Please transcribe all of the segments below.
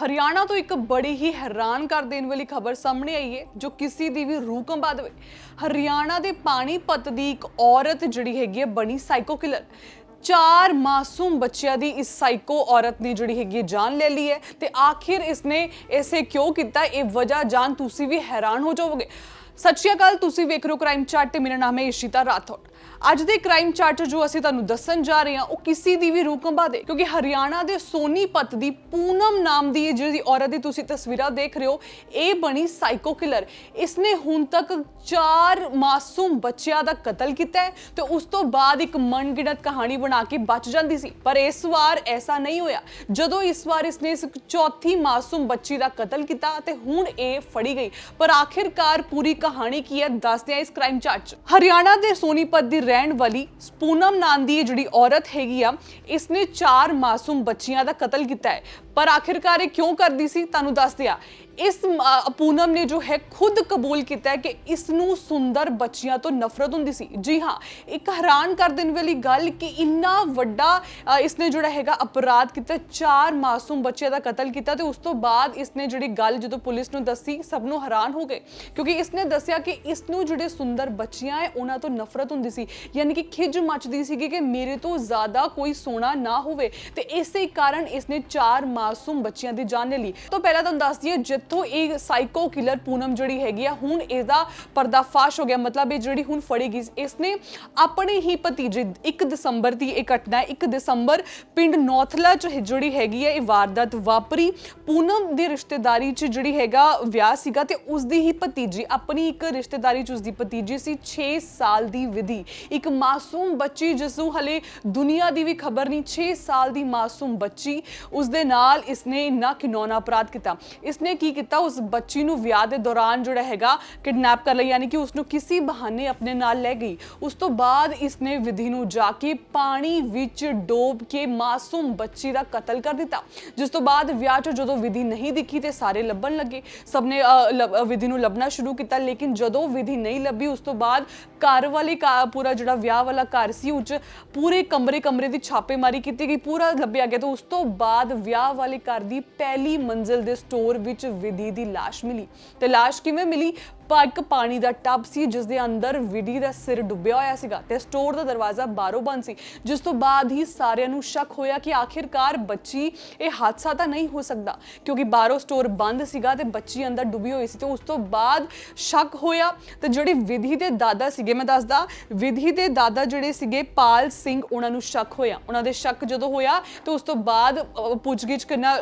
ਹਰਿਆਣਾ ਤੋਂ ਇੱਕ ਬੜੀ ਹੀ ਹੈਰਾਨ ਕਰ ਦੇਣ ਵਾਲੀ ਖਬਰ ਸਾਹਮਣੇ ਆਈ ਹੈ ਜੋ ਕਿਸੇ ਦੀ ਵੀ ਰੂਹ ਕੰਬਾ ਦੇਵੇ। ਹਰਿਆਣਾ ਦੇ ਪਾਣੀਪਤ ਦੀ ਇੱਕ ਔਰਤ ਜਿਹੜੀ ਹੈਗੀ ਹੈ ਬਣੀ ਸਾਈਕੋ ਕਿਲਰ। 4 ਮਾਸੂਮ ਬੱਚਿਆਂ ਦੀ ਇਸ ਸਾਈਕੋ ਔਰਤ ਨੇ ਜਿਹੜੀ ਹੈਗੀ ਜਾਨ ਲੈ ਲਈ ਹੈ ਤੇ ਆਖਿਰ ਇਸਨੇ ਐਸੇ ਕਿਉਂ ਕੀਤਾ, ਇਹ ਵਜ੍ਹਾ ਜਾਣ ਤੁਸੀਂ ਵੀ ਹੈਰਾਨ ਹੋ ਜਾਓਗੇ। ਸਤਿ ਸ਼੍ਰੀ ਅਕਾਲ, ਤੁਸੀਂ ਵੇਖ ਰਹੇ ਹੋ ਕ੍ਰਾਈਮ ਚਾਰਟ ਤੇ ਮੇਰਾ ਨਾਮ ਹੈ ਇਸ਼ਿਤਾ ਰਾਠੌਰ। ਅੱਜ ਦੇ ਕ੍ਰਾਈਮ ਚਾਰਟ ਜੋ ਅਸੀਂ ਤੁਹਾਨੂੰ ਦੱਸਣ ਜਾ ਰਹੇ ਹਾਂ ਉਹ ਕਿਸੇ ਦੀ ਵੀ ਰੂਹ ਕੰਬਾ ਦੇ, ਕਿਉਂਕਿ ਹਰਿਆਣਾ ਦੇ ਸੋਨੀਪਤ ਦੀ ਪੂਨਮ ਨਾਮ ਦੀ ਜਿਹੜੀ ਔਰਤ ਦੀ ਤੁਸੀਂ ਤਸਵੀਰਾਂ ਦੇਖ ਰਹੇ ਹੋ, ਇਹ ਬਣੀ ਸਾਈਕੋ ਕਿਲਰ। ਇਸਨੇ ਹੁਣ ਤੱਕ 4 ਮਾਸੂਮ ਬੱਚਿਆਂ ਦਾ ਕਤਲ ਕੀਤਾ ਹੈ ਤੇ ਉਸ ਤੋਂ ਬਾਅਦ ਇੱਕ ਮਨਗਿਣਤ ਕਹਾਣੀ ਬਣਾ ਕੇ ਬਚ ਜਾਂਦੀ ਸੀ। ਪਰ ਇਸ ਵਾਰ ਐਸਾ ਨਹੀਂ ਹੋਇਆ। ਜਦੋਂ ਇਸ ਵਾਰ ਇਸਨੇ ਇਸ ਚੌਥੀ ਮਾਸੂਮ ਬੱਚੀ ਦਾ ਕਤਲ ਕੀਤਾ ਤੇ ਹੁਣ ਇਹ ਫੜੀ ਗਈ। ਪਰ ਆਖਿਰਕਾਰ ਪੂਰੀ ਕਹਾਣੀ ਕੀ ਹੈ ਦੱਸਦੇ ਹਾਂ ਇਸ ਕ੍ਰਾਈਮ ਚਾਰਟ 'ਚ। ਹਰਿਆਣਾ ਦੇ ਸੋਨੀਪਤ ਦੀ ਰਹਿਣ ਵਾਲੀ ਪੂਨਮ ਨਾਮ ਦੀ ਜਿਹੜੀ ਔਰਤ ਹੈਗੀ ਆ, ਇਸਨੇ 4 ਮਾਸੂਮ ਬੱਚਿਆਂ ਦਾ ਕਤਲ ਕੀਤਾ ਹੈ। ਪਰ ਆਖਿਰਕਾਰ ਇਹ ਕਿਉਂ ਕਰਦੀ ਸੀ ਤੁਹਾਨੂੰ ਦੱਸਦੇ ਆ। ਇਸ ਪੂਨਮ ਨੇ ਜੋ ਹੈ ਖੁਦ ਕਬੂਲ ਕੀਤਾ ਹੈ ਕਿ ਇਸ ਨੂੰ ਸੁੰਦਰ ਬੱਚਿਆਂ ਤੋਂ ਨਫ਼ਰਤ ਹੁੰਦੀ ਸੀ। ਜੀ ਹਾਂ, ਇੱਕ ਹੈਰਾਨ ਕਰ ਦੇਣ ਵਾਲੀ ਗੱਲ ਕਿ ਇੰਨਾ ਵੱਡਾ ਇਸਨੇ ਜਿਹੜਾ ਹੈਗਾ ਅਪਰਾਧ ਕੀਤਾ, 4 ਮਾਸੂਮ ਬੱਚਿਆਂ ਦਾ ਕਤਲ ਕੀਤਾ ਤੇ ਉਸ ਤੋਂ ਬਾਅਦ ਇਸਨੇ ਜਿਹੜੀ ਗੱਲ ਜਦੋਂ ਪੁਲਿਸ ਨੂੰ ਦੱਸੀ ਸਭ ਨੂੰ ਹੈਰਾਨ ਹੋ ਗਏ, ਕਿਉਂਕਿ ਇਸਨੇ ਦੱਸਿਆ ਕਿ ਇਸ ਨੂੰ ਜਿਹੜੇ ਸੁੰਦਰ ਬੱਚੀਆਂ ਹੈ ਉਹਨਾਂ ਤੋਂ ਨਫ਼ਰਤ ਹੁੰਦੀ ਸੀ। ਯਾਨੀ ਕਿ ਖਿਜ ਮੱਚਦੀ ਸੀਗੀ ਕਿ ਮੇਰੇ ਤੋਂ ਜ਼ਿਆਦਾ ਕੋਈ ਸੋਹਣਾ ਨਾ ਹੋਵੇ ਤੇ ਇਸੇ ਕਾਰਨ ਇਸਨੇ 4 ਮਾਸੂਮ ਬੱਚਿਆਂ ਦੀ ਜਾਨ ਲੈ ਲਈ। ਤੋਂ ਪਹਿਲਾਂ ਤੁਹਾਨੂੰ ਦੱਸ ਦਈਏ, ਜਿੱਥੋਂ ਇਹ ਸਾਈਕੋ ਕਿਲਰ ਪੂਨਮ ਜਿਹੜੀ ਹੈਗੀ ਆ, ਹੁਣ ਇਹਦਾ ਪਰਦਾਫਾਸ਼ ਹੋ ਗਿਆ। ਮਤਲਬ ਇਹ ਜਿਹੜੀ ਹੁਣ ਫੜੀ ਗਈ, ਇਸਨੇ ਆਪਣੇ ਹੀ ਭਤੀਜੇ 1 ਦਸੰਬਰ ਦੀ ਇਹ ਘਟਨਾ ਹੈ। 1 ਦਸੰਬਰ ਪਿੰਡ ਨੌਥਲਾ ਚ ਜਿਹੜੀ ਹੈਗੀ ਹੈ ਇਹ ਵਾਰਦਾਤ ਵਾਪਰੀ। ਪੂਨਮ ਦੀ ਰਿਸ਼ਤੇਦਾਰੀ ਚ ਜਿਹੜੀ ਹੈਗਾ ਵਿਆਹ ਸੀਗਾ ਤੇ ਉਸਦੀ ਹੀ ਭਤੀਜੀ, ਆਪਣੀ ਇੱਕ ਰਿਸ਼ਤੇਦਾਰੀ ਚ ਉਸਦੀ ਭਤੀਜੀ ਸੀ 6 ਸਾਲ ਦੀ ਵਿਧੀ, ਇੱਕ ਮਾਸੂਮ ਬੱਚੀ ਜਿਸ ਨੂੰ ਹਲੇ ਦੁਨੀਆ ਦੀ ਵੀ ਖਬਰ ਨਹੀਂ। 6 ਸਾਲ ਦੀ ਮਾਸੂਮ ਬੱਚੀ, ਉਸਦੇ ਨਾਲ ਇਸਨੇ ਇੰਨਾ ਘਿਨੌਣਾ ਅਪਰਾਧ ਕੀਤਾ। ਇਸਨੇ ਕੀ ਕੀਤਾ, ਉਸ ਬੱਚੀ ਨੂੰ ਵਿਆਹ ਦੇ ਦੌਰਾਨ ਜਿਹੜਾ ਹੈਗਾ ਕਿਡਨੈਪ ਕਰ ਲਿਆ, ਯਾਨੀ ਕਿ ਉਸ ਨੂੰ ਕਿਸੇ ਬਹਾਨੇ ਆਪਣੇ ਨਾਲ ਲੈ ਗਈ। ਉਸ ਤੋਂ ਬਾਅਦ ਇਸਨੇ ਵਿਧੀ ਨੂੰ ਜਾ ਕੇ ਪਾਣੀ ਵਿੱਚ ਡੋਬ ਕੇ ਮਾਸੂਮ ਬੱਚੀ ਦਾ ਕਤਲ ਕਰ ਦਿੱਤਾ। ਜਿਸ ਤੋਂ ਬਾਅਦ ਵਿਆਹ 'ਚ ਜਦੋਂ ਵਿਧੀ ਨਹੀਂ ਦਿਖੀ ਤੇ ਸਾਰੇ ਲੱਭਣ ਲੱਗੇ, ਸਭ ਨੇ ਵਿਧੀ ਨੂੰ ਲੱਭਣਾ ਸ਼ੁਰੂ ਕੀਤਾ। ਲੇਕਿਨ ਜਦੋਂ ਵਿਧੀ ਨਹੀਂ ਲੱਭੀ, ਉਸ ਤੋਂ ਬਾਅਦ ਘਰ ਵਾਲੇ ਪੂਰਾ ਜਿਹੜਾ ਵਿਆਹ ਵਾਲਾ ਘਰ ਸੀ ਉਹ 'ਚ ਪੂਰੇ ਕਮਰੇ ਦੀ ਛਾਪੇਮਾਰੀ ਕੀਤੀ ਗਈ, ਪੂਰਾ ਲੱਭਿਆ ਗਿਆ। ਤੇ ਉਸ ਤੋਂ ਬਾਅਦ ਵਿਆਹ ਵਾਲੇ ਘਰ ਦੀ ਪਹਿਲੀ ਮੰਜ਼ਿਲ ਦੇ ਸਟੋਰ ਵਿੱਚ ਵਿਧੀ ਦੀ ਲਾਸ਼ ਮਿਲੀ। ਤੇ ਲਾਸ਼ ਕਿਵੇਂ ਮਿਲੀ? ਇੱਕ ਪਾਣੀ ਦਾ ਟੱਬ ਸੀ ਜਿਸ ਦੇ ਅੰਦਰ ਵਿਧੀ ਦਾ ਸਿਰ ਡੁੱਬਿਆ ਹੋਇਆ ਸੀਗਾ ਤੇ ਸਟੋਰ ਦਾ ਦਰਵਾਜ਼ਾ ਬਾਹਰੋਂ ਬੰਦ ਸੀ। ਜਿਸ ਤੋਂ ਬਾਅਦ ਹੀ ਸਾਰਿਆਂ ਨੂੰ ਸ਼ੱਕ ਹੋਇਆ ਕਿ ਆਖਿਰਕਾਰ ਬੱਚੀ, ਇਹ ਹਾਦਸਾ ਤਾਂ ਨਹੀਂ ਹੋ ਸਕਦਾ, ਕਿਉਂਕਿ ਬਾਹਰੋਂ ਸਟੋਰ ਬੰਦ ਸੀਗਾ ਤੇ ਬੱਚੀ ਅੰਦਰ ਡੁੱਬੀ ਹੋਈ ਸੀ। ਤੇ ਉਸ ਤੋਂ ਬਾਅਦ ਸ਼ੱਕ ਹੋਇਆ ਤੇ ਜਿਹੜੇ ਵਿਧੀ ਦੇ ਦਾਦਾ ਸੀਗੇ, ਮੈਂ ਦੱਸਦਾ, ਵਿਧੀ ਦੇ ਦਾਦਾ ਜਿਹੜੇ ਸੀਗੇ ਪਾਲ ਸਿੰਘ, ਉਹਨਾਂ ਨੂੰ ਸ਼ੱਕ ਹੋਇਆ। ਉਹਨਾਂ ਦੇ ਸ਼ੱਕ ਜਦੋਂ ਹੋਇਆ ਤੇ ਉਸ ਤੋਂ ਬਾਅਦ ਪੁੱਛਗਿੱਛ ਕਰਨਾ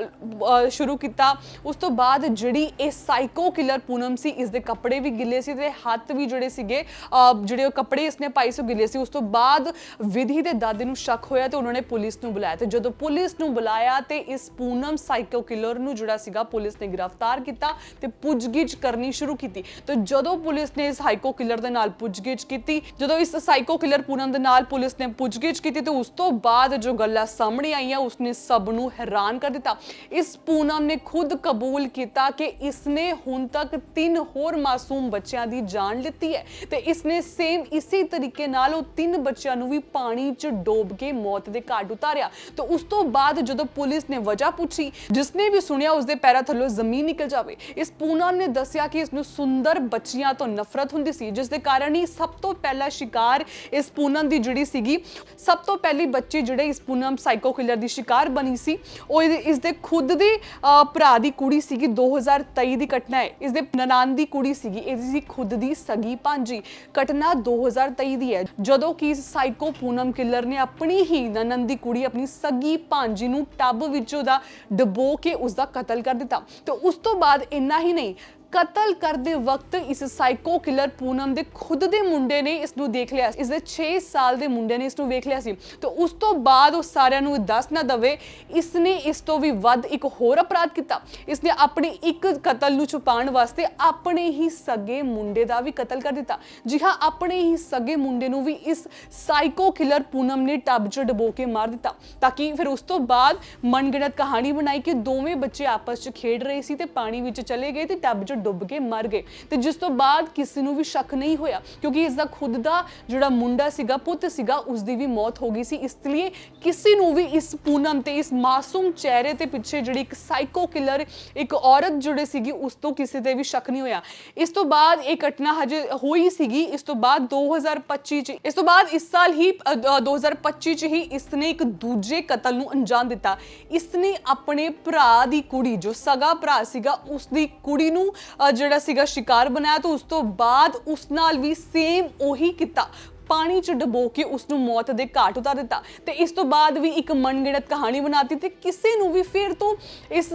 ਸ਼ੁਰੂ ਕੀਤਾ। ਉਸ ਤੋਂ ਬਾਅਦ ਜਿਹੜੀ ਇਹ ਸਾਈਕੋ ਕਿਲਰ ਪੂਨਮ ਸੀ, ਇਸ ਦੇ ਕੱਪੜੇ ਵੀ ਗਿੱਲੇ ਸੀ ਤੇ ਹੱਥ ਵੀ ਜਿਹੜੇ ਸੀਗੇ, ਜਿਹੜੇ ਕੱਪੜੇ ਇਸਨੇ ਪਾਈ ਸੀ ਗਿੱਲੇ ਸੀ। ਉਸ ਤੋਂ ਬਾਅਦ ਵਿਧੀ ਦੇ ਦਾਦੇ ਨੂੰ ਸ਼ੱਕ ਹੋਇਆ ਤੇ ਉਹਨਾਂ ਨੇ ਪੁਲਿਸ ਨੂੰ ਬੁਲਾਇਆ। ਤੇ ਜਦੋਂ ਪੁਲਿਸ ਨੂੰ ਬੁਲਾਇਆ ਤੇ ਇਸ ਪੂਨਮ ਸਾਈਕੋ ਕਿਲਰ ਨੂੰ ਜਿਹੜਾ ਸੀਗਾ ਪੁਲਿਸ ਨੇ ਗ੍ਰਿਫਤਾਰ ਕੀਤਾ ਤੇ ਪੁੱਛਗਿੱਛ ਕਰਨੀ ਸ਼ੁਰੂ ਕੀਤੀ। ਤੇ ਜਦੋਂ ਪੁਲਿਸ ਨੇ ਇਸ ਸਾਈਕੋ ਕਿਲਰ ਦੇ ਨਾਲ ਪੁੱਛਗਿੱਛ ਕੀਤੀ, ਜਦੋਂ ਇਸ ਸਾਈਕੋ ਕਿਲਰ ਪੂਨਮ ਦੇ ਨਾਲ ਪੁਲਿਸ ਨੇ ਪੁੱਛਗਿੱਛ ਕੀਤੀ ਤੇ ਉਸ ਤੋਂ ਬਾਅਦ ਜੋ ਗੱਲਾਂ ਸਾਹਮਣੇ ਆਈਆਂ ਉਸਨੇ ਸਭ ਨੂੰ ਹੈਰਾਨ ਕਰ ਦਿੱਤਾ। ਇਸ ਪੂਨਮ ਨੇ ਖੁਦ ਕਬੂਲ ਕੀਤਾ ਕਿ ਇਸਨੇ ਹੁਣ ਤੱਕ 3 ਹੋਰ ਮਾਸੂਮ ਬੱਚਿਆਂ ਦੀ ਜਾਨ ਲਿੱਤੀ ਹੈ ਤੇ ਇਸਨੇ ਸੇਮ ਇਸੇ ਤਰੀਕੇ ਨਾਲ ਉਹ 3 ਬੱਚਿਆਂ ਨੂੰ ਵੀ ਪਾਣੀ 'ਚ ਡੋਬ ਕੇ ਮੌਤ ਦੇ ਘਾਟ ਉਤਾਰਿਆ। ਤੇ ਉਸ ਤੋਂ ਬਾਅਦ ਜਦੋਂ ਪੁਲਿਸ ਨੇ ਵਜ੍ਹਾ ਪੁੱਛੀ, ਜਿਸਨੇ ਵੀ ਸੁਣਿਆ ਉਸਦੇ ਪੈਰਾਂ ਥੱਲੋਂ ਜ਼ਮੀਨ ਨਿਕਲ ਜਾਵੇ। ਇਸ ਪੂਨਮ ਨੇ ਦੱਸਿਆ ਕਿ ਇਸ ਨੂੰ ਸੁੰਦਰ ਬੱਚੀਆਂ ਤੋਂ ਨਫ਼ਰਤ ਹੁੰਦੀ ਸੀ, ਜਿਸ ਦੇ ਕਾਰਨ ਹੀ ਸਭ ਤੋਂ ਪਹਿਲਾ ਸ਼ਿਕਾਰ ਇਸ ਪੂਨਮ ਦੀ ਜਿਹੜੀ ਸੀਗੀ, ਸਭ ਤੋਂ ਪਹਿਲੀ ਬੱਚੀ ਜਿਹੜੇ ਇਸ ਪੂਨਮ ਸਾਈਕੋ ਕਿਲਰ ਦੀ ਸ਼ਿਕਾਰ ਬਣੀ ਸੀ, ਉਹ ਇਸ ਦੇ ਖੁਦ ਦੇ ਭਰਾ ਦੀ ਕੁੜੀ ਸੀਗੀ। 2023 ਦੀ ਘਟਨਾ ਹੈ। ਇਸ ਦੇ ਨਨਾਣ ਦੀ ਕੁੜੀ ਸੀਗੀ, ਇਹਦੀ ਖੁਦ ਦੀ ਸਗੀ ਭਾਂਜੀ। ਘਟਨਾ 2023 ਦੀ ਹੈ, ਜਦੋਂ ਕਿ ਸਾਈਕੋ ਪੂਨਮ ਕਿਲਰ ਨੇ ਆਪਣੀ ਹੀ ਨਨਨ ਦੀ ਕੁੜੀ, ਆਪਣੀ ਸਗੀ ਭਾਂਜੀ ਨੂੰ ਟੱਬ ਵਿੱਚ ਉਹਦਾ ਡਬੋ ਕੇ ਉਸਦਾ ਕਤਲ ਕਰ ਦਿੱਤਾ। ਤੇ ਉਸ ਤੋਂ ਬਾਅਦ ਇੰਨਾ ਹੀ ਨਹੀਂ, ਕਤਲ ਕਰਦੇ ਵਕਤ ਇਸ ਸਾਈਕੋ ਕਿਲਰ ਪੂਨਮ ਦੇ ਖੁਦ ਦੇ ਮੁੰਡੇ ਨੇ ਇਸ ਨੂੰ ਦੇਖ ਲਿਆ। ਇਸ ਦੇ 6 ਸਾਲ ਦੇ ਮੁੰਡੇ ਨੇ ਇਸ ਨੂੰ ਵੇਖ ਲਿਆ ਸੀ। ਤੇ ਉਸ ਤੋਂ ਬਾਅਦ ਉਹ ਸਾਰਿਆਂ ਨੂੰ ਦੱਸ ਨਾ ਦਵੇ, ਇਸਨੇ ਇਸ ਤੋਂ ਵੀ ਵੱਧ ਇੱਕ ਹੋਰ ਅਪਰਾਧ ਕੀਤਾ। ਇਸਨੇ ਆਪਣੀ ਇੱਕ ਕਤਲ ਨੂੰ ਛੁਪਾਉਣ ਵਾਸਤੇ ਆਪਣੇ ਹੀ ਸਗੇ ਮੁੰਡੇ ਦਾ ਵੀ ਕਤਲ ਕਰ ਦਿੱਤਾ। ਜੀ ਹਾਂ, ਆਪਣੇ ਹੀ ਸਗੇ ਮੁੰਡੇ ਨੂੰ ਵੀ ਇਸ ਸਾਈਕੋ ਕਿਲਰ ਪੂਨਮ ਨੇ ਟੱਬ 'ਚ ਡਬੋ ਕੇ ਮਾਰ ਦਿੱਤਾ, ਤਾਂ ਕਿ ਫਿਰ ਉਸ ਤੋਂ ਬਾਅਦ ਮਨਗਿਣਤ ਕਹਾਣੀ ਬਣਾਈ ਕਿ ਦੋਵੇਂ ਬੱਚੇ ਆਪਸ 'ਚ ਖੇਡ ਰਹੇ ਸੀ ਤੇ ਪਾਣੀ ਵਿੱਚ ਚਲੇ ਗਏ ਤੇ ਟੱਬ 'ਚ ਡੁੱਬ ਕੇ ਮਰ ਗਏ ਤੇ ਜਿਸ ਤੋਂ ਬਾਅਦ ਕਿਸੇ ਨੂੰ ਵੀ ਸ਼ੱਕ ਨਹੀਂ ਹੋਇਆ ਕਿਉਂਕਿ ਇਸ ਦਾ ਖੁਦ ਦਾ ਜਿਹੜਾ ਮੁੰਡਾ ਸੀਗਾ, ਪੁੱਤ ਸੀਗਾ, ਉਸ ਦੀ ਵੀ ਮੌਤ ਹੋ ਗਈ ਸੀ। ਇਸ ਲਈ ਕਿਸੇ ਨੂੰ ਵੀ ਇਸ ਪੂਨਮ ਤੇ ਇਸ ਮਾਸੂਮ ਚਿਹਰੇ ਤੇ ਪਿੱਛੇ ਜਿਹੜੀ ਇੱਕ ਸਾਈਕੋ ਕਿਲਰ ਇੱਕ ਔਰਤ ਜੁੜੇ ਸੀਗੀ ਉਸ ਤੋਂ ਕਿਸੇ ਤੇ ਵੀ ਸ਼ੱਕ ਨਹੀਂ ਹੋਇਆ। ਇਸ ਤੋਂ ਬਾਅਦ ਇਹ ਘਟਨਾ ਹਜੇ ਹੋਈ ਸੀਗੀ, ਇਸ ਤੋਂ ਬਾਅਦ 2025 ਚ, ਇਸ ਤੋਂ ਬਾਅਦ ਇਸ ਸਾਲ ਹੀ 2025 ਚ ਹੀ ਇਸਨੇ ਇੱਕ ਦੂਜੇ ਕਤਲ ਨੂੰ ਅੰਜਾਮ ਦਿੱਤਾ। ਇਸਨੇ ਆਪਣੇ ਭਰਾ ਦੀ ਕੁੜੀ, ਜੋ ਸਗਾ ਭਰਾ ਸੀਗਾ, ਉਸ ਦੀ ਕੁੜੀ ਨੂੰ ਜਿਹੜਾ ਸੀਗਾ ਸ਼ਿਕਾਰ ਬਣਾਇਆ ਤੇ ਉਸ ਤੋਂ ਬਾਅਦ ਉਸ ਨਾਲ ਵੀ ਸੇਮ ਉਹੀ ਕੀਤਾ, ਪਾਣੀ 'ਚ ਡੁਬੋ ਕੇ ਉਸ ਨੂੰ ਮੌਤ ਦੇ ਘਾਟ ਉਤਾਰ ਦਿੱਤਾ। ਤੇ ਇਸ ਤੋਂ ਬਾਅਦ ਵੀ ਇੱਕ ਮਨਗੜਤ ਕਹਾਣੀ ਬਣਾਤੀ ਤੇ ਕਿਸੇ ਨੂੰ ਵੀ ਫਿਰ ਤੋਂ ਇਸ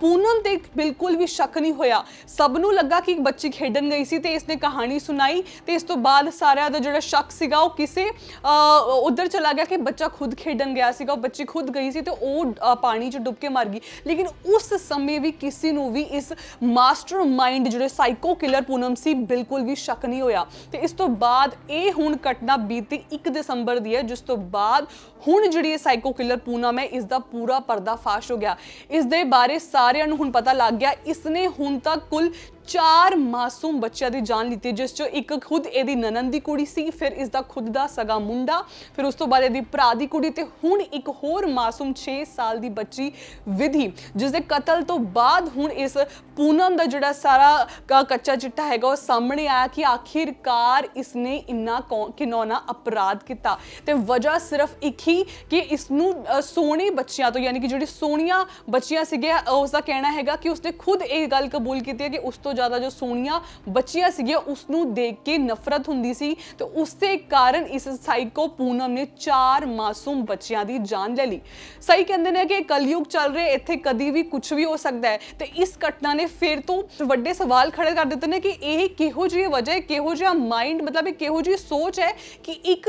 ਪੂਨਮ ਤੇ ਬਿਲਕੁਲ ਵੀ ਸ਼ੱਕ ਨਹੀਂ ਹੋਇਆ। ਸਭ ਨੂੰ ਲੱਗਾ ਕਿ ਇੱਕ ਬੱਚੀ ਖੇਡਣ ਗਈ ਸੀ ਤੇ ਇਸਨੇ ਕਹਾਣੀ ਸੁਣਾਈ ਤੇ ਇਸ ਤੋਂ ਬਾਅਦ ਸਾਰਿਆਂ ਦਾ ਜਿਹੜਾ ਸ਼ੱਕ ਸੀਗਾ ਉਹ ਕਿਸੇ ਉਧਰ ਚਲਾ ਗਿਆ ਕਿ ਬੱਚਾ ਖੁਦ ਖੇਡਣ ਗਿਆ ਸੀਗਾ, ਉਹ ਬੱਚੀ ਖੁਦ ਗਈ ਸੀ ਤੇ ਉਹ ਪਾਣੀ 'ਚ ਡੁੱਬ ਕੇ ਮਰ ਗਈ। ਲੇਕਿਨ ਉਸ ਸਮੇਂ ਵੀ ਕਿਸੇ ਨੂੰ ਵੀ ਇਸ ਮਾਸਟਰਮਾਈਂਡ ਜਿਹੜੇ ਸਾਈਕੋ ਕਿਲਰ ਪੂਨਮ ਸੀ ਬਿਲਕੁਲ ਵੀ ਸ਼ੱਕ ਨਹੀਂ ਹੋਇਆ। ਤੇ ਇਸ ਤੋਂ ਬਾਅਦ ਇਹ ਹੁਣ ਘਟਨਾ ਬੀਤੀ 1 ਦਸੰਬਰ ਦੀ ਹੈ, ਜਿਸ ਤੋਂ ਬਾਅਦ ਹੁਣ ਜਿਹੜੀ ਇਹ ਸਾਈਕੋ ਕਿਲਰ ਪੂਨਮ ਹੈ ਇਸ ਦਾ ਪੂਰਾ ਪਰਦਾਫਾਸ਼ ਹੋ ਗਿਆ। ਇਸ ਦੇ ਬਾਰੇ ਸਾਰਿਆਂ ਨੂੰ ਹੁਣ ਪਤਾ ਲੱਗ ਗਿਆ। ਇਸਨੇ ਹੁਣ ਤੱਕ ਕੁੱਲ 4 ਮਾਸੂਮ ਬੱਚਿਆਂ ਦੀ ਜਾਨ ਲਿੱਤੀ, ਜਿਸ ਚੋਂ ਇੱਕ ਖੁਦ ਇਹਦੀ ਨਨਨ ਦੀ ਕੁੜੀ ਸੀ, ਫਿਰ ਇਸ ਦਾ ਖੁਦ ਦਾ ਸਗਾ ਮੁੰਡਾ, ਫਿਰ ਉਸ ਤੋਂ ਬਾਅਦ ਇਹਦੀ ਭਰਾ ਦੀ ਕੁੜੀ ਤੇ ਹੁਣ ਇੱਕ ਹੋਰ ਮਾਸੂਮ 6 ਸਾਲ ਦੀ ਬੱਚੀ ਵਿਧੀ, ਜਿਸ ਦੇ ਕਤਲ ਤੋਂ ਬਾਅਦ ਹੁਣ ਇਸ ਪੂਨਮ ਦਾ ਜਿਹੜਾ ਸਾਰਾ ਕੱਚਾ ਚਿੱਟਾ ਹੈਗਾ ਉਹ ਸਾਹਮਣੇ ਆਇਆ ਕਿ ਆਖਿਰਕਾਰ ਇਸਨੇ ਇੰਨਾ ਘਿਨੌਣਾ ਅਪਰਾਧ ਕੀਤਾ। ਤੇ ਵਜ੍ਹਾ ਸਿਰਫ ਇੱਕ ਹੀ ਕਿ ਇਸ ਨੂੰ ਸੋਹਣੇ ਬੱਚਿਆਂ ਤੋਂ, ਯਾਨੀ ਕਿ ਜਿਹੜੀ ਸੋਹਣੀਆਂ ਬੱਚੀਆਂ ਸੀਗੀਆਂ, ਉਸ ਦਾ ਕਹਿਣਾ ਹੈਗਾ ਕਿ ਉਸਨੇ ਖੁਦ ਇਹ ਗੱਲ ਕਬੂਲ ਕੀਤੀ ਹੈ ਕਿ ਉਸ ਤੋਂ ਜ਼ਿਆਦਾ ਜੋ ਸੋਹਣੀਆਂ ਬੱਚੀਆਂ ਸੀਗੀਆਂ ਉਸ ਨੂੰ ਦੇਖ ਕੇ ਨਫ਼ਰਤ ਹੁੰਦੀ ਸੀ ਤੇ ਉਸੇ ਕਾਰਨ ਇਸ ਸਾਈਕੋ ਪੂਨਮ ਨੇ 4 ਮਾਸੂਮ ਬੱਚਿਆਂ ਦੀ ਜਾਨ ਲੈ ਲਈ। ਸਹੀ ਕਹਿੰਦੇ ਨੇ ਕਿ ਕਲਯੁਗ ਚੱਲ ਰਿਹਾ, ਇੱਥੇ ਕਦੀ ਵੀ ਕੁਝ ਵੀ ਹੋ ਸਕਦਾ ਹੈ ਤੇ ਇਸ ਘਟਨਾ ਨੇ ਫਿਰ ਤੋਂ ਵੱਡੇ ਸਵਾਲ ਖੜੇ ਕਰ ਦਿੱਤੇ ਨੇ ਕਿ ਇਹ ਕਿਹੋ ਜਿਹੀ ਵਜ੍ਹਾ, ਕਿਹੋ ਜਿਹਾ ਮਾਈਂਡ, ਮਤਲਬ ਇਹ ਕਿਹੋ ਜਿਹੀ ਸੋਚ ਹੈ ਕਿ ਇੱਕ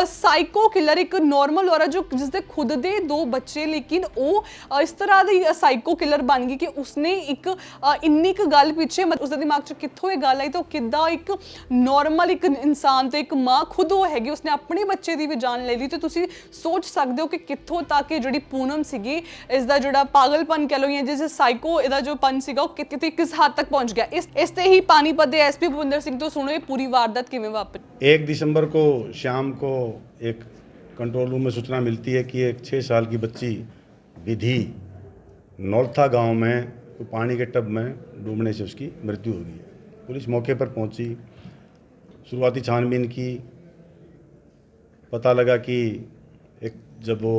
ਸਾਈਕੋ ਕਿਲਰ, ਇੱਕ ਨਾਰਮਲ ਔਰਤ ਜੋ ਜਿਸ ਦੇ ਖੁਦ ਦੇ 2 ਬੱਚੇ, ਲੇਕਿਨ ਉਹ ਇਸ ਤਰ੍ਹਾਂ ਦੀ ਸਾਈਕੋ ਕਿਲਰ ਬਣ ਗਈ ਕਿ ਉਸਨੇ ਇੱਕ ਇੰਨੀ ਕੁ ਗੱਲ ਪਿੱਛੇ ਉਸਦੇ ਦਿਮਾਗ 'ਚ ਕਿੱਥੋਂ ਇਹ ਗੱਲ ਆਈ ਤਾਂ ਕਿੱਦਾਂ ਇੱਕ ਨਾਰਮਲ ਇੱਕ ਇਨਸਾਨ ਤੇ ਇੱਕ ਮਾਂ ਖੁਦ ਉਹ ਹੈਗੀ, ਉਸਨੇ ਆਪਣੇ ਬੱਚੇ ਦੀ ਵੀ ਜਾਨ ਲੈ ਲਈ। ਤੇ ਤੁਸੀਂ ਸੋਚ ਸਕਦੇ ਹੋ ਕਿ ਕਿੱਥੋਂ ਤੱਕ ਇਹ ਜਿਹੜੀ ਪੂਨਮ ਸੀਗੀ ਇਸ ਦਾ ਜਿਹੜਾ ਪਾਗਲਪਨ ਕਹਿ ਲਓ ਜਾਂ ਜਿਸ ਸਾਈਕੋ ਇਹਦਾ ਜੋ ਪਨ ਸੀਗਾ ਉਹ ਕਿਤੇ ਕਿਸ ਹੱਦ ਤੱਕ ਪਹੁੰਚ ਗਿਆ। ਇਸ ਤੇ ਹੀ पानीपत ਦੇ एसपी भूपिंदर सिंह तो सुनो ये पूरी वारदात किवें वापरी। 1 दिसंबर को शाम को एक कंट्रोल रूम में सूचना मिलती है कि एक 6 साल की बच्ची विधि नौलथा गांव में कोई पानी के टब में डूबने से उसकी मृत्यु हो गई है। पुलिस मौके पर पहुंची, शुरुआती छानबीन की, पता लगा कि एक जब वो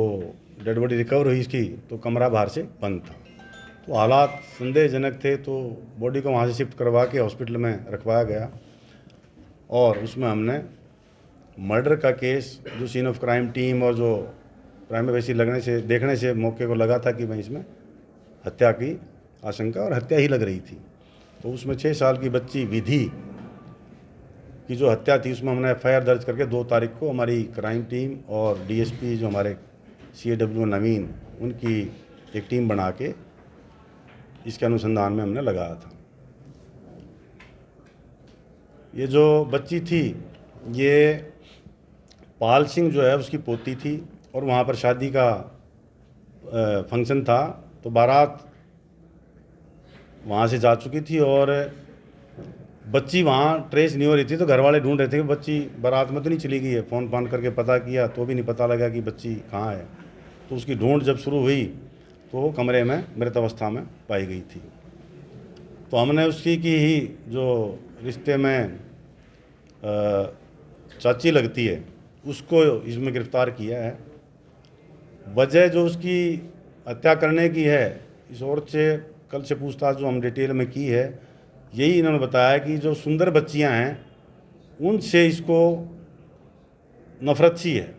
डेड बॉडी रिकवर हुई इसकी तो कमरा बाहर से बंद था, तो हालात संदेहजनक थे, तो बॉडी को वहाँ से शिफ्ट करवा के हॉस्पिटल में रखवाया गया और उसमें हमने मर्डर का केस, जो सीन ऑफ क्राइम टीम और जो प्राइमरी बेसिस लगने से देखने से मौके को लगा था कि भाई इसमें हत्या की आशंका और हत्या ही लग रही थी, तो उसमें 6 साल की बच्ची विधि की जो हत्या थी उसमें हमने FIR दर्ज करके 2 तारीख को हमारी क्राइम टीम और DSP जो हमारे CAW नवीन, उनकी एक टीम बना के इसके अनुसंधान में हमने लगाया था। ये जो बच्ची थी ये पाल सिंह जो है उसकी पोती थी और वहाँ पर शादी का फंक्शन था, तो बारात वहाँ से जा चुकी थी और बच्ची वहाँ ट्रेस नहीं हो रही थी, तो घर वाले ढूंढ रहे थे कि बच्ची बारात में तो नहीं चली गई है। फ़ोन फान करके पता किया तो भी नहीं पता लगा कि बच्ची कहाँ है, तो उसकी ढूंढ जब शुरू हुई तो वो कमरे में मृत अवस्था में पाई गई थी। तो हमने उसकी की ही जो रिश्ते में चाची लगती है उसको इसमें गिरफ़्तार किया है। वजह जो उसकी हत्या करने की है, इस औरत से कल से पूछताछ जो हम डिटेल में की है, यही इन्होंने बताया कि जो सुंदर बच्चियां हैं उनसे इसको नफ़रत सी है।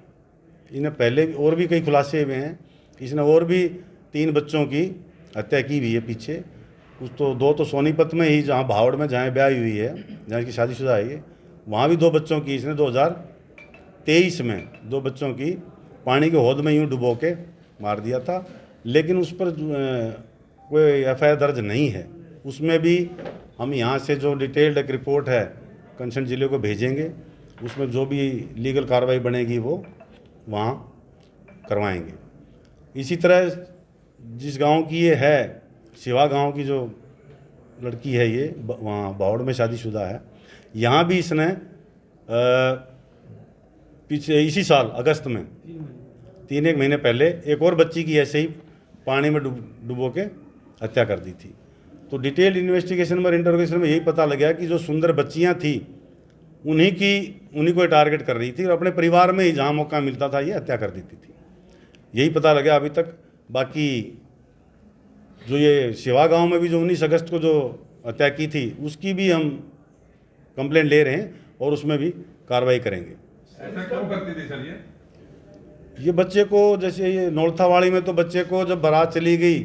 इन्हें पहले और भी कई खुलासे हुए हैं, इसने और भी 3 बच्चों की हत्या की हुई है पीछे। कुछ तो 2 तो सोनीपत में ही, जहाँ भावड़ में जहाँ ब्याह हुई है, जहाँ की शादीशुदा है, वहाँ भी 2 बच्चों की इसने 2023 में 2 बच्चों की पानी के हौद में यूँ डुबो के मार दिया था, लेकिन उस पर कोई FIR दर्ज नहीं है। उसमें भी हम यहाँ से जो डिटेल्ड एक रिपोर्ट है कंसर्न ज़िले को भेजेंगे, उसमें जो भी लीगल कार्रवाई बनेगी वो वहाँ करवाएंगे। इसी तरह जिस गांव की ये है, सिवा गांव की जो लड़की है ये, वहाँ बावड़ में शादीशुदा है। यहाँ भी इसने पीछे इसी साल अगस्त में 3 महीने पहले एक और बच्ची की ऐसे ही पानी में डुबो के हत्या कर दी थी। तो डिटेल इन्वेस्टिगेशन और इंटरोगेशन में यही पता लगा कि जो सुंदर बच्चियाँ थी उन्हीं को टारगेट कर रही थी और अपने परिवार में ही जहाँ मौका मिलता था ये हत्या कर देती थी। यही पता लगा अभी तक। बाकी जो ये शिवा गांव में भी जो 19 अगस्त को जो हत्या की थी उसकी भी हम कंप्लेंट ले रहे हैं और उसमें भी कार्रवाई करेंगे। ऐसा क्यों करती थी सर ये बच्चे को, जैसे ये नौलथावाड़ी में तो बच्चे को जब बारात चली गई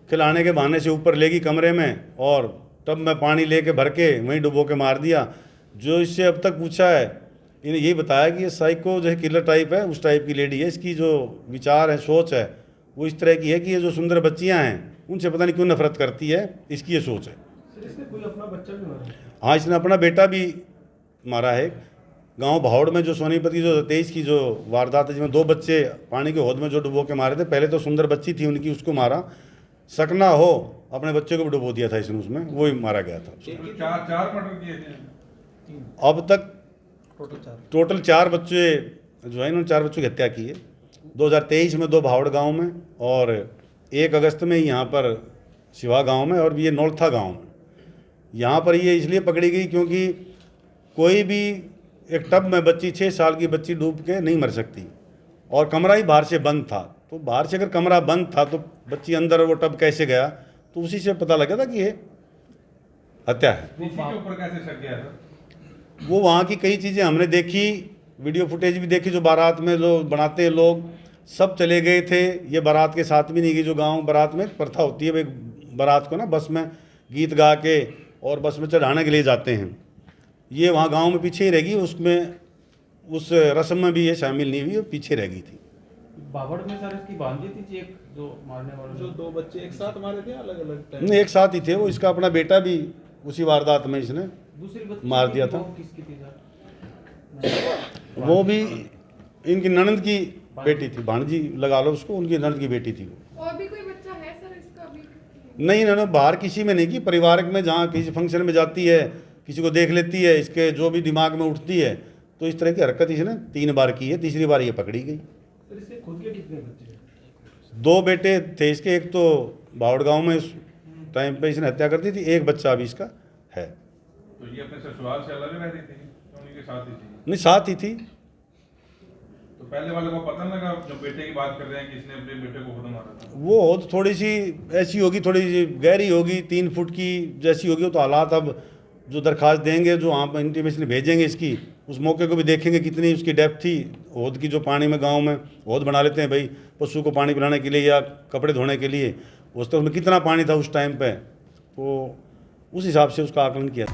खिलाने के बहाने से ऊपर ले गई कमरे में और टब में पानी लेके भर के वहीं डुबो के मार दिया। जो इससे अब तक पूछा है इन्हें यही बताया कि ये साइको जो है किलर टाइप है, उस टाइप की लेडी है। इसकी जो विचार है, सोच है, वो इस तरह की है कि ये जो सुंदर बच्चियां हैं उनसे पता नहीं क्यों नफरत करती है, इसकी ये सोच है। सर इसने कोई अपना बच्चा भी मारा? हाँ, इसने अपना बेटा भी मारा है। गांव भावड़ में जो सोनीपत की जो 23 की जो वारदात है जिसमें 2 बच्चे पानी के हौद में जो डुबो के मारे थे, पहले तो सुंदर बच्ची थी उनकी, उसको मारा। सकना हो अपने बच्चे को भी डुबो दिया था इसने, उसमें वो ही मारा गया था। चार मर्डर किए थे अब तक टोटल 4 बच्चे जो है इन्होंने 4 बच्चों की हत्या की है। 2023 में 2 भावड़ गांव में और 1 अगस्त में यहाँ पर शिवा गांव में और ये नौलथा गांव में। यहाँ पर ये इसलिए पकड़ी गई क्योंकि कोई भी एक टब में बच्ची 6 साल की बच्ची डूब के नहीं मर सकती और कमरा ही बाहर से बंद था। तो बाहर से अगर कमरा बंद था तो बच्ची अंदर वो टब कैसे गया, तो उसी से पता लगा था कि ये हत्या है। इसी के ऊपर कैसे शक गया सर? वो वहाँ की कई चीज़ें हमने देखी, वीडियो फुटेज भी देखी। जो बारात में जो बनाते हैं लोग सब चले गए थे, ये बारात के साथ भी नहीं गई। जो गांव बारात में प्रथा होती है भाई, बारात को ना बस में गीत गा के और बस में चढ़ाने के लिए जाते हैं, ये वहाँ गांव में पीछे ही रह गई। उसमें उस रस्म में भी ये शामिल नहीं हुई और पीछे रह गई थी। बावड़ में सर इसकी बांधी थी एक जो मारने वाले जो 2 बच्चे एक साथ मारे थे, अलग अलग टाइम नहीं, एक साथ ही थे वो। इसका अपना बेटा भी उसी वारदात में इसने दूसरी मार दिया था। किसकी थी सर? वो भी इनकी ननद की बेटी थी, भाणजी लगा लो उसको, उनकी ननद की बेटी थी वो। और भी कोई बच्चा है सर इसका अभी? नहीं, इन्होंने बाहर किसी में नहीं की, पारिवारिक में जहाँ किसी फंक्शन में जाती है, किसी को देख लेती है, इसके जो भी दिमाग में उठती है, तो इस तरह की हरकत इसने 3 बार की है। तीसरी बार ये पकड़ी गई। सर इसके खुद के कितने बच्चे हैं? 2 बेटे थे इसके, एक तो बावड़ गांव में इस टाइम पे इसने हत्या कर दी थी, एक बच्चा अभी इसका है। तो ये अपने ससुराल से अलग रहती थी, तो उन्हीं के साथ ही थी? नहीं, साथ ही थी। तो पहले वाले को पता लगा जो बेटे की बात कर रहे हैं किसने अपने बेटे को खुद मारा था? वो हो थोड़ी सी ऐसी होगी, थोड़ी सी गहरी होगी, 3 फुट की जैसी होगी। तो हालात अब जो दरख्वास्त देंगे, जो वहाँ पर इंटीमेशन भेजेंगे इसकी, उस मौके को भी देखेंगे कितनी उसकी डेप्थ थी हौद की। जो पानी में गांव में हौद बना लेते हैं भाई पशु को पानी पिलाने के लिए या कपड़े धोने के लिए, उस तरह में कितना पानी था उस टाइम पे, तो उस हिसाब से उसका आकलन किया।